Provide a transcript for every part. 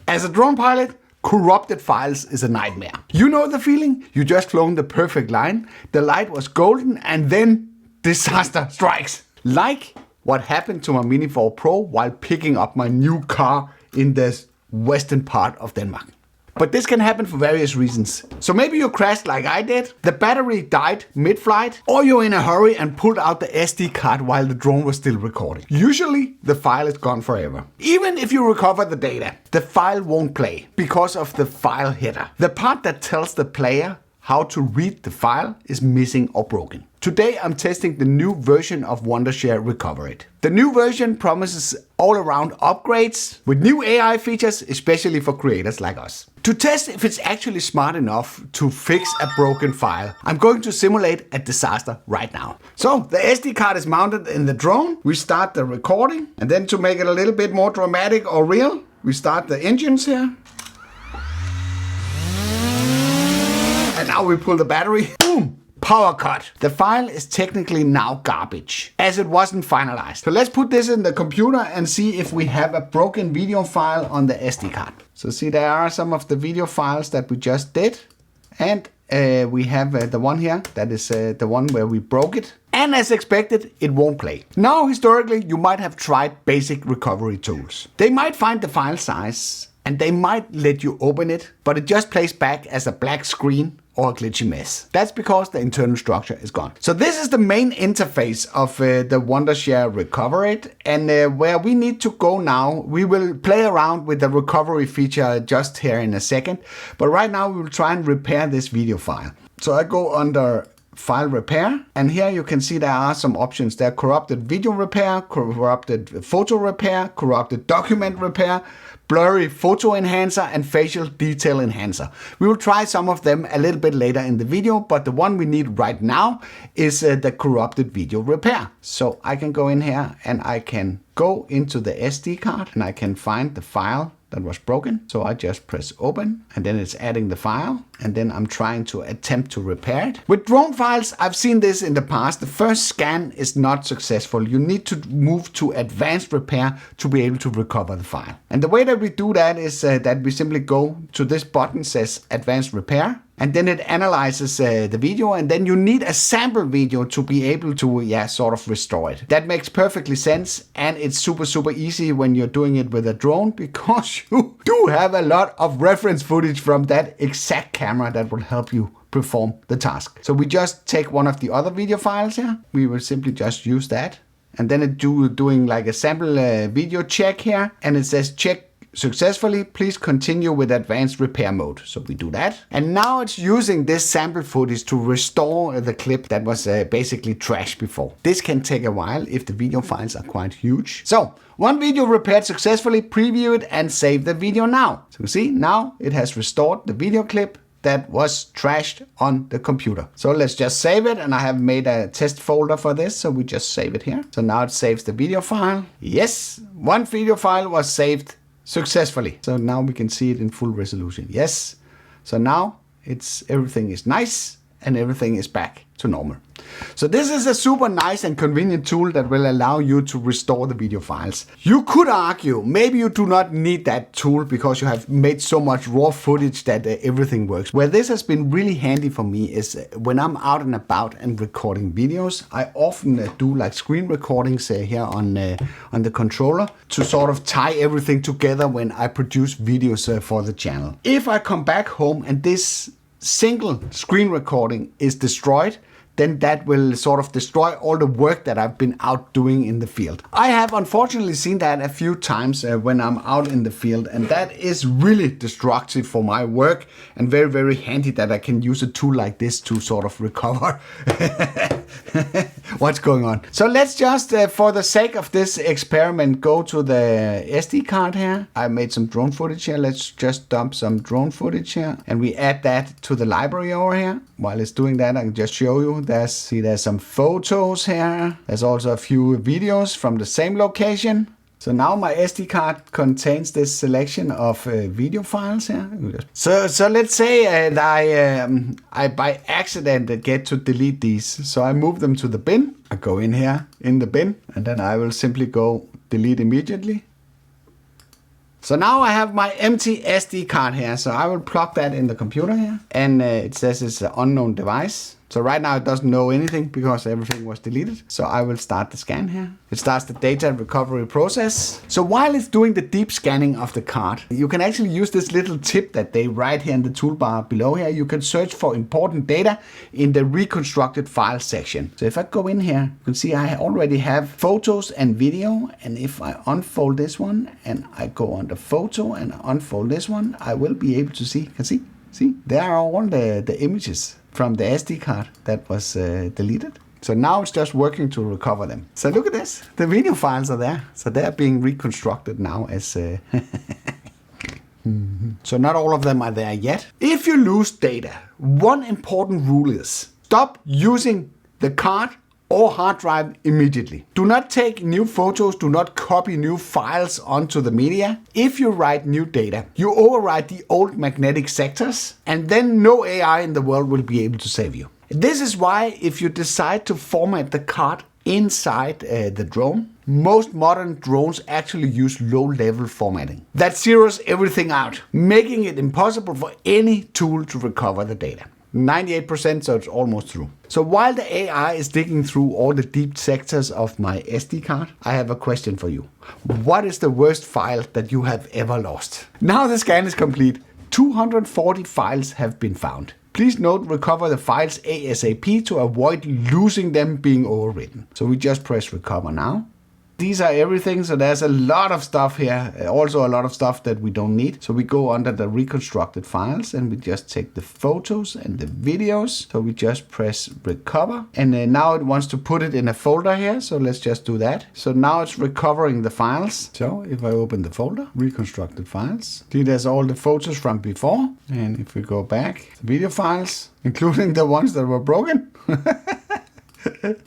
As a drone pilot, corrupted files is a nightmare. You know the feeling? You just flown the perfect line, the light was golden, and then disaster strikes. Like what happened to my Mini 4 Pro while picking up my new car in the western part of Denmark. But this can happen for various reasons. So maybe you crashed like I did, the battery died mid-flight, or you're in a hurry and pulled out the SD card while the drone was still recording. Usually, the file is gone forever. Even if you recover the data, the file won't play because of the file header. The part that tells the player how to read the file is missing or broken. Today I'm testing the new version of Wondershare Recoverit. The new version promises all-around upgrades with new AI features, especially for creators like us. To test if it's actually smart enough to fix a broken file, I'm going to simulate a disaster right now. So the SD card is mounted in the drone. We start the recording, and then to make it a little bit more dramatic or real, we start the engines here. And now we pull the battery. Boom! Power cut. The file is technically now garbage, as it wasn't finalized. So let's put this in the computer and see if we have a broken video file on the SD card. So see, there are some of the video files that we just did. And we have the one here, that is the one where we broke it. And as expected, it won't play. Now, historically, you might have tried basic recovery tools. They might find the file size and they might let you open it, but it just plays back as a black screen or a glitchy mess. That's because the internal structure is gone. So this is the main interface of the Wondershare Recoverit, and where we need to go now, we will play around with the recovery feature just here in a second, but right now we will try and repair this video file. So I go under File Repair, and here you can see there are some options. There are corrupted video repair, corrupted photo repair, corrupted document repair, blurry photo enhancer, and facial detail enhancer. We will try some of them a little bit later in the video, but the one we need right now is the corrupted video repair. So I can go in here and I can go into the SD card and I can find the file that was broken. So I just press open and then it's adding the file, and then I'm trying to attempt to repair it. With drone files, I've seen this in the past. The first scan is not successful. You need to move to advanced repair to be able to recover the file. And the way that we do that is that we simply go to this button says advanced repair, and then it analyzes the video, and then you need a sample video to be able to, sort of restore it. That makes perfectly sense, and it's super easy when you're doing it with a drone, because you do have a lot of reference footage from that exact camera that will help you perform the task. So we just take one of the other video files here. We will simply just use that, and then it doing like a sample video check here, and it says check successfully, please continue with advanced repair mode. So we do that. And now it's using this sample footage to restore the clip that was basically trashed before. This can take a while if the video files are quite huge. So one video repaired successfully, preview it and save the video now. So you see, now it has restored the video clip that was trashed on the computer. So let's just save it, and I have made a test folder for this, so we just save it here. So now it saves the video file. Yes, one video file was saved successfully. So now we can see it in full resolution. Yes. So now everything is nice and everything is back to normal. So this is a super nice and convenient tool that will allow you to restore the video files. You could argue maybe you do not need that tool because you have made so much raw footage that everything works. Where this has been really handy for me is when I'm out and about and recording videos. I often do like screen recordings here on the controller to sort of tie everything together when I produce videos for the channel. If I come back home and this single screen recording is destroyed, then that will sort of destroy all the work that I've been out doing in the field. I have unfortunately seen that a few times when I'm out in the field, and that is really destructive for my work, and very handy that I can use a tool like this to sort of recover what's going on. So let's just, for the sake of this experiment, go to the SD card here. I made some drone footage here. Let's just dump some drone footage here, and we add that to the library over here. While it's doing that, I can just show you. There's some photos here. There's also a few videos from the same location. So now my SD card contains this selection of video files here. So let's say that I by accident get to delete these. So I move them to the bin. I go in here in the bin, and then I will simply go delete immediately. So now I have my empty SD card here. So I will plug that in the computer here. And it says it's an unknown device. So right now it doesn't know anything because everything was deleted. So I will start the scan here. It starts the data recovery process. So while it's doing the deep scanning of the card, you can actually use this little tip that they write here in the toolbar below here. You can search for important data in the reconstructed file section. So if I go in here, you can see I already have photos and video. And if I unfold this one and I go under photo and unfold this one, I will be able to see, you can see, there are all the images from the SD card that was deleted. So now it's just working to recover them. So look at this, the video files are there. So they're being reconstructed now as... So not all of them are there yet. If you lose data, one important rule is stop using the card or hard drive immediately. Do not take new photos, do not copy new files onto the media. If you write new data, you overwrite the old magnetic sectors, and then no AI in the world will be able to save you. This is why if you decide to format the card inside the drone, most modern drones actually use low-level formatting. That zeroes everything out, making it impossible for any tool to recover the data. 98%, so it's almost through. So while the AI is digging through all the deep sectors of my SD card, I have a question for you. What is the worst file that you have ever lost? Now the scan is complete. 240 files have been found. Please note, recover the files ASAP to avoid losing them being overwritten. So we just press recover now. These are everything, so there's a lot of stuff here, also a lot of stuff that we don't need. So we go under the reconstructed files and we just take the photos and the videos. So we just press recover, and now it wants to put it in a folder here. So let's just do that. So now it's recovering the files. So if I open the folder, reconstructed files, see there's all the photos from before. And if we go back, the video files, including the ones that were broken.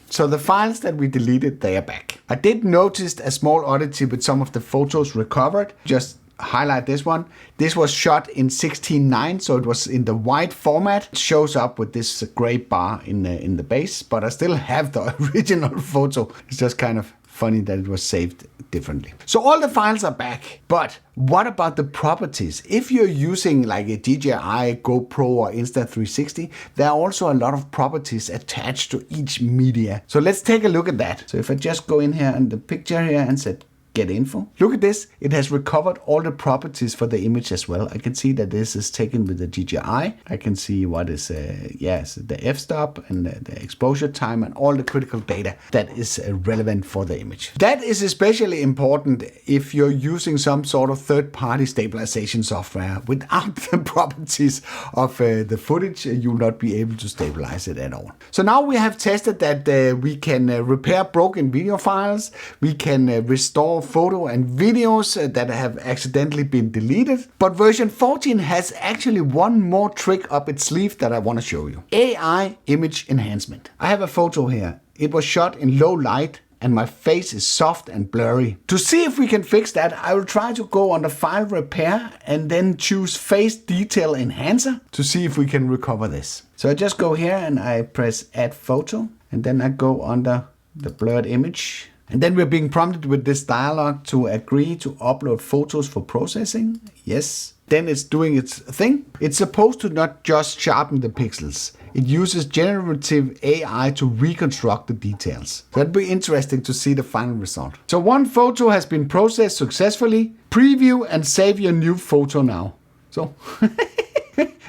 So the files that we deleted, they are back. I did notice a small oddity with some of the photos recovered. Just highlight this one. This was shot in 16:9, so it was in the white format. It shows up with this gray bar in the base, but I still have the original photo. It's just kind of funny that it was saved differently. So all the files are back, but what about the properties? If you're using like a DJI, GoPro or Insta360, there are also a lot of properties attached to each media. So let's take a look at that. So if I just go in here in the picture here and set get info. Look at this. It has recovered all the properties for the image as well. I can see that this is taken with the DJI. I can see what is, the f-stop and the exposure time and all the critical data that is relevant for the image. That is especially important if you're using some sort of third-party stabilization software. Without the properties of the footage, you'll not be able to stabilize it at all. So now we have tested that we can repair broken video files. We can restore photo and videos that have accidentally been deleted. But version 14 has actually one more trick up its sleeve that I want to show you. AI image enhancement. I have a photo here. It was shot in low light and my face is soft and blurry. To see if we can fix that, I will try to go under File Repair and then choose Face Detail Enhancer to see if we can recover this. So I just go here and I press Add Photo, and then I go under the blurred image. And then we're being prompted with this dialog to agree to upload photos for processing. Yes. Then it's doing its thing. It's supposed to not just sharpen the pixels. It uses generative AI to reconstruct the details. That'd be interesting to see the final result. So one photo has been processed successfully. Preview and save your new photo now. So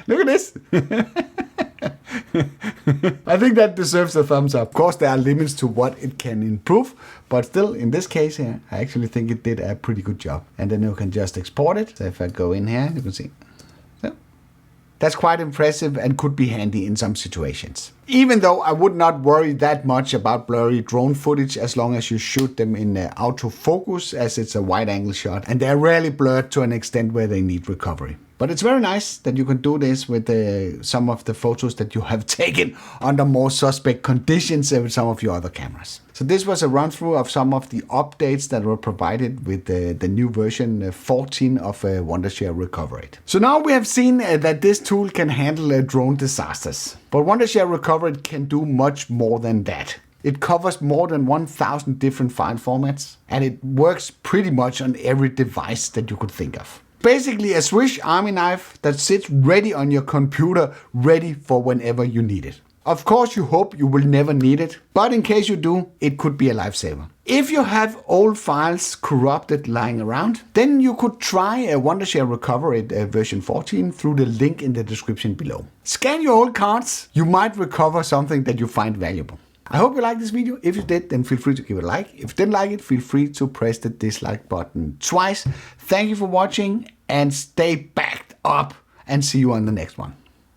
look at this. I think that deserves a thumbs up. Of course, there are limits to what it can improve, but still, in this case here, I actually think it did a pretty good job. And then you can just export it. So if I go in here, you can see. So that's quite impressive and could be handy in some situations. Even though I would not worry that much about blurry drone footage as long as you shoot them in autofocus, as it's a wide angle shot, and they're rarely blurred to an extent where they need recovery. But it's very nice that you can do this with some of the photos that you have taken under more suspect conditions with some of your other cameras. So this was a run through of some of the updates that were provided with the new version 14 of Wondershare Recoverit. So now we have seen that this tool can handle drone disasters. But Wondershare Recoverit can do much more than that. It covers more than 1,000 different file formats, and it works pretty much on every device that you could think of. Basically a Swiss Army knife that sits ready on your computer, ready for whenever you need it. Of course, you hope you will never need it, but in case you do, it could be a lifesaver. If you have old files corrupted lying around, then you could try a Wondershare Recoverit V14 through the link in the description below. Scan your old cards, you might recover something that you find valuable. I hope you liked this video. If you did, then feel free to give it a like. If you didn't like it, feel free to press the dislike button twice. Thank you for watching and stay backed up, and see you on the next one.